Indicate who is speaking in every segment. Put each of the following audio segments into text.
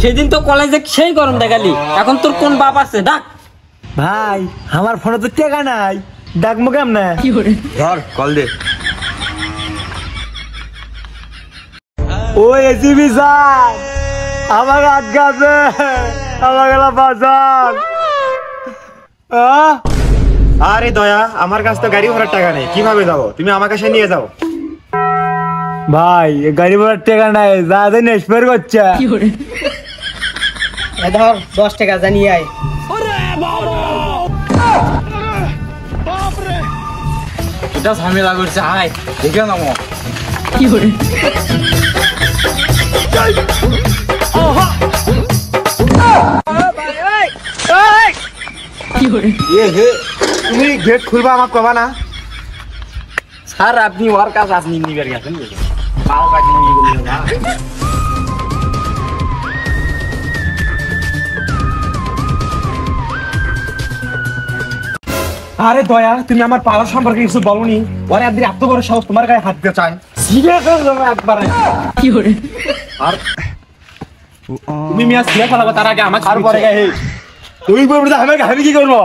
Speaker 1: সেদিন তো কলেজে সেই গরম দেখালি, এখন তোর কোন বাপ আছে? ডাক।
Speaker 2: ভাই আমার ফোনে তো টেকা নাই, ডাকবো কেমনে?
Speaker 3: ধর কল দে।
Speaker 2: ওই এসিবি স্যার, আমার আটকাছে, আমার গেলা বাজার।
Speaker 3: আরে দয়া, আমার কাছে তো গাড়ি ভাড়ার টাকা নেই, কিভাবে যাবো? তুমি আমার কাছে নিয়ে যাও।
Speaker 2: ভাই গাড়ি ভাড়ার টাকা নাই, যা দেন এক্সপায়ার করছে।
Speaker 1: ধর 10 টাকা জানিয়ে আয়। এটা ঝামেলা করছে, হাই দেখে নামো। কি করে
Speaker 3: তুমি গেট খুলবা, আমাকে কবা না?
Speaker 1: স্যার আপনি ওর কাজ আপনি নিবেন গেছেন।
Speaker 3: আরে দয়া, তুমি আমার পাওয়ার সম্পর্কে কিছু বলনি? ওরে আপনি এত বড় সাহস, তোমার গায়ে হাত দিতে চায়?
Speaker 1: একবারে কি করে?
Speaker 3: আর তুমি মিয়া ছিঁড়ে ফেলাবো, তার আগে আমাকে আর পরে গায়ে তুই বলবি না, আমি কি করবো?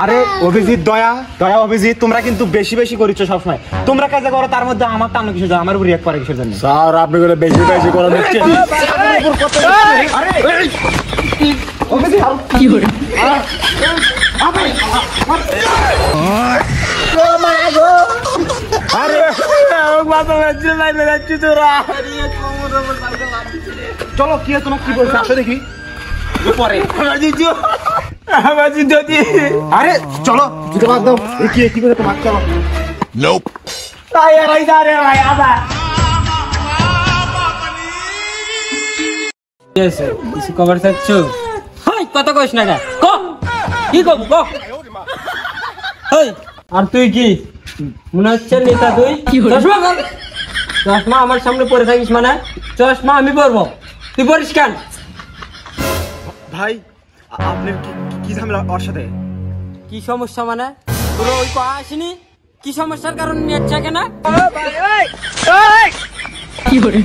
Speaker 3: আরে অভিজিৎ, দয়া অভিজিৎ, তোমরা কিন্তু বেশি বেশি করিচ্ছ সবসময়। তোমরা কাজে করো, তার মধ্যে আমার টানো কিসের জন্য, আমার উপর রিয়াক্ট করে কিসের জন্য?
Speaker 2: স্যার আপনি করে বেশি বেশি করে দিচ্ছেন।
Speaker 1: কি করে
Speaker 3: চলো, কি তোমার কি বলছো আসো দেখি পরে। আরে চলো, জুতো বাদ দাও। কি করে তোমার? চলো।
Speaker 1: কিছু খবর থাকছো? কথা কইস না, কি কব? আর তুই কি মনে হচ্ছে নেতা? তুই চশমা আমার সামনে পরে থাকিস মানে? চশমা আমি পরবো, তুই পরিস কেন?
Speaker 3: ভাই আপনার কি ঝামেলা ওর সাথে?
Speaker 1: কি সমস্যা মানে? তোর ওই কথা আসেনি? কি সমস্যার কারণ নিয়ে কেন? কি করে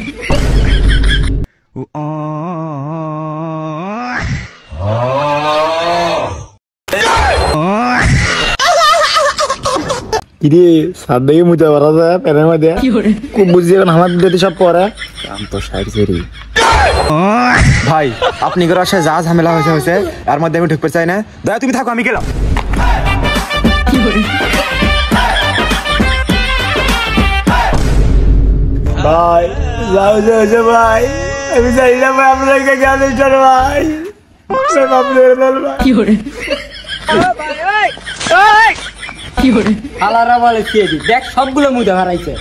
Speaker 2: কিরে সাদে মুতে পারা যায় পেনের মধ্যে? খুব বুঝি এখন আমার যদি সব পরে কাম তো সাইড সেরি।
Speaker 3: ভাই আপনি করে আসে যা ঝামেলা হয়েছে এর মধ্যে আমি ঢুকতে চাই না। দয়া তুমি থাকো, আমি গেলাম।
Speaker 2: ভাই যাও যাও ভাই, আমি জানি না ভাই আপনাকে গান স্টার ভাই।
Speaker 1: কি করে কি করে হালারা বলে দেখ সবগুলো মুদে হারাইছে।